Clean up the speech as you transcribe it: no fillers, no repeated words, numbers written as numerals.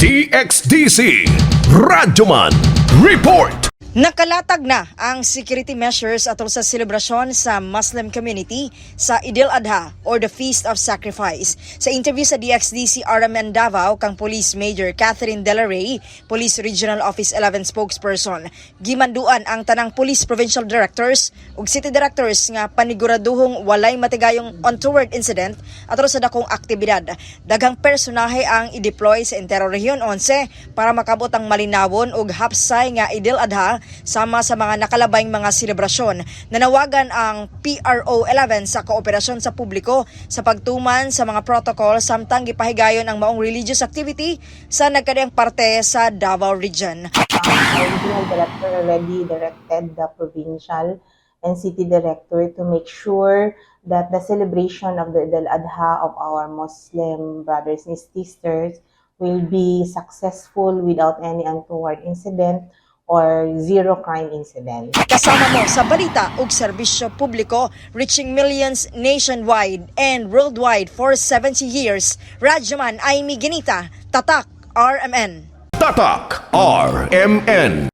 DXDC Radyoman Report. Nakalatag na ang security measures atol sa selebrasyon sa Muslim community sa Idil Adha or the Feast of Sacrifice. Sa interview sa DXDC RMN Davao kang Police Major Catherine Dela Rey, Police Regional Office 11 spokesperson, gimanduan ang tanang Police Provincial Directors ug City Directors nga paniguraduhong walay matigayong untoward incident atol sa dakong aktibidad. Daghang personahe ang i-deploy sa Intero Region 11 para makabot ang malinawon ug hapsay nga Idil Adha sama sa mga nakalabayng mga selebrasyon. Nanawagan ang PRO 11 sa kooperasyon sa publiko sa pagtuman sa mga protocol samtang gipahigayon ang maong religious activity sa nagkadiyang parte sa Davao Region. Our regional director already directed the provincial and city director to make sure that the celebration of the Eid al-Adha of our Muslim brothers and sisters will be successful without any untoward incident or zero crime incident. Kasama mo sa balita ug serbisyo publiko, reaching millions nationwide and worldwide for 70 years. Radyoman Aimee Ginita, Tatak RMN. Tatak RMN.